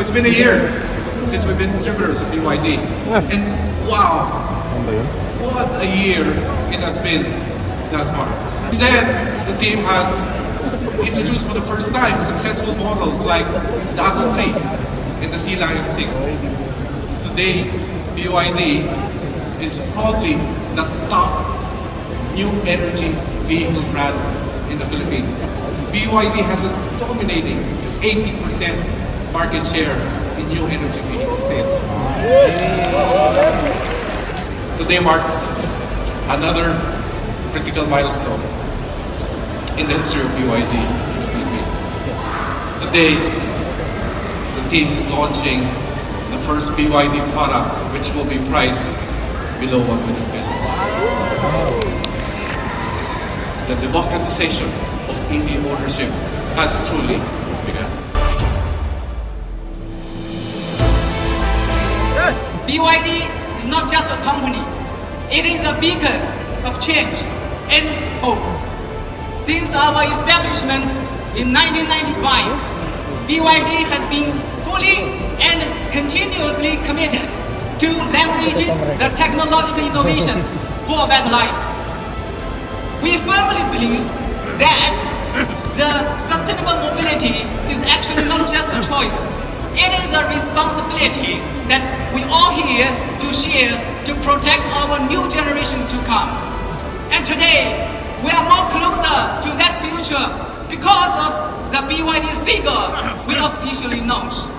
it's been a year since we've been distributors of BYD. And wow, what a year it has been thus far. Instead, the team has introduced for the first time successful models like the Atto 3 and the Sea-Lion 6. Today, BYD is probably the top new energy vehicle brand in the Philippines. BYD has a dominating 80% market share in new energy vehicle sales. Today marks another critical milestone in the history of BYD in the Philippines. Today, the team is launching the first BYD product which will be priced below 1 million pesos. The democratization of EV ownership has truly begun. BYD is not just a company, it is a beacon of change and hope. Since our establishment in 1995, BYD has been fully and continuously committed to leveraging the technological innovations for a better life. We firmly believe that the sustainable mobility is actually not just a choice, it is a responsibility that we all here to share to protect our new generations to come. And today, we are more closer to that future because of the BYD Seagull we officially launched.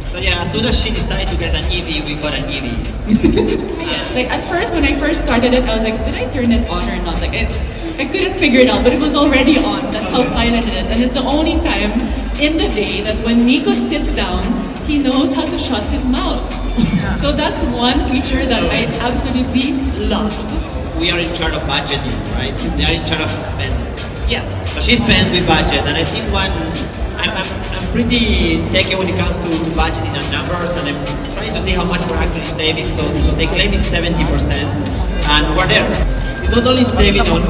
So yeah, as soon as she decided to get an EV, we got an EV. Like at first, when I first started it, I was like, did I turn it on or not? Like I couldn't figure it out, but it was already on. That's how silent it is. And it's the only time in the day that when Nico sits down, he knows how to shut his mouth. So that's one feature that I absolutely love. We are in charge of budgeting, right? They are in charge of spending. Yes. So she spends, we budget, and I think I'm pretty techy when it comes to budgeting and numbers, and I'm trying to see how much we're actually saving. So they claim it's 70%, and we're there. It's not only saving on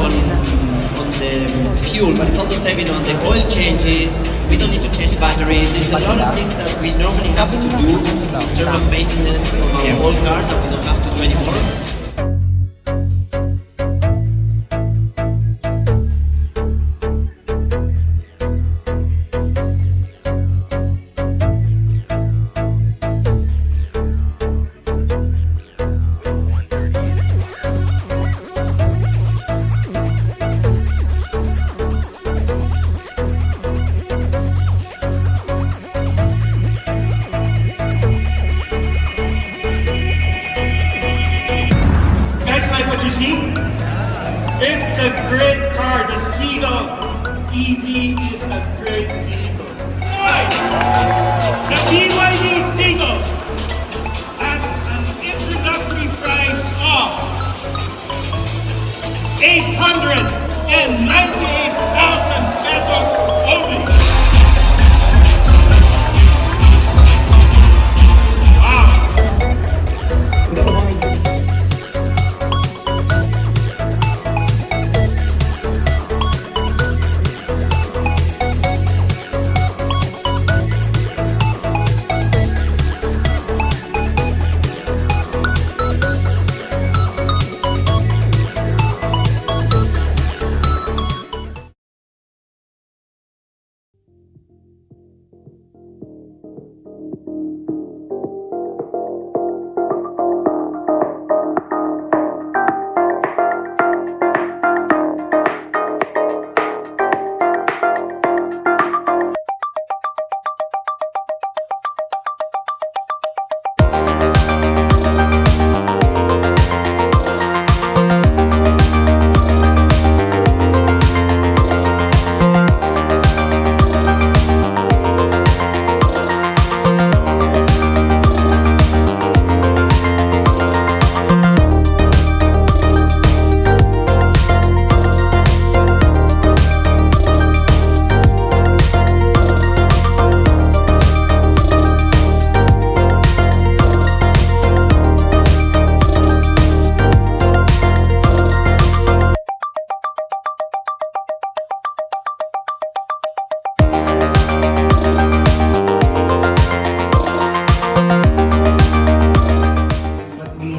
the fuel, but it's also saving on the oil changes. We don't need to change batteries. There's a lot of things that we normally have to do in terms of maintenance of our old cars that we don't have to do anymore. You see? It's a great car. The Seagull EV is a great vehicle. The BYD Seagull has an introductory price of 898,000 pesos only.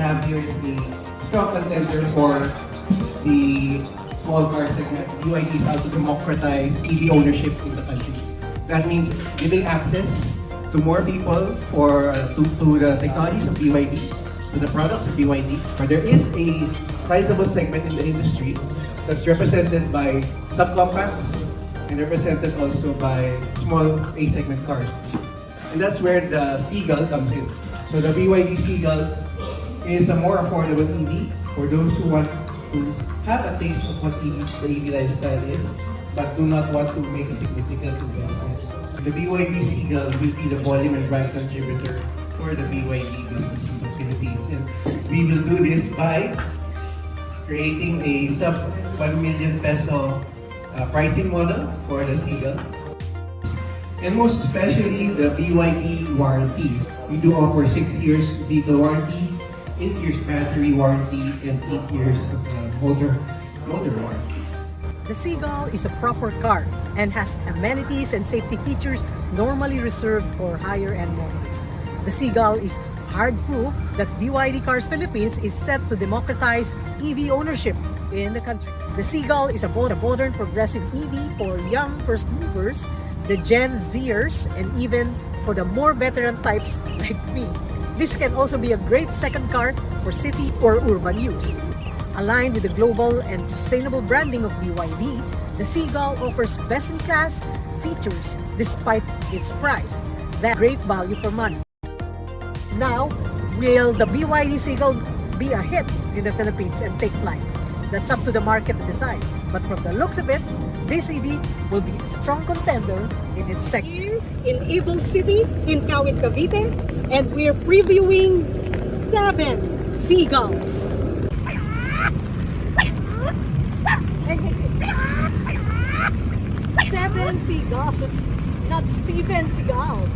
have here is the strong contender for the small car segment. BYD is out to democratize EV ownership in the country. That means giving access to more people to the technologies of BYD, to the products of BYD. But there is a sizable segment in the industry that's represented by subcompacts and represented also by small A-segment cars. And that's where the Seagull comes in. So the BYD Seagull is a more affordable EV for those who want to have a taste of what the EV lifestyle is, but do not want to make a significant investment. The BYD Seagull will be the volume and brand contributor for the BYD business in the Philippines. And we will do this by creating a sub 1 million peso pricing model for the Seagull. And most especially the BYD warranty. We do offer 6 years vehicle warranty, 8 years battery warranty, and 8 years of motor warranty. The Seagull is a proper car and has amenities and safety features normally reserved for higher-end models. The Seagull is hard proof that BYD Cars Philippines is set to democratize EV ownership in the country. The Seagull is a modern progressive EV for young first movers, the Gen Zers, and even for the more veteran types like me. This can also be a great second car for city or urban use. Aligned with the global and sustainable branding of BYD, the Seagull offers best-in-class features despite its price. That's great value for money. Now, will the BYD Seagull be a hit in the Philippines and take flight? That's up to the market to decide. But from the looks of it, this EV will be a strong contender in its segment. In Evil City in Kawit, Cavite, and we're previewing 7 Seagulls. 7 Seagulls, not Steven Seagal.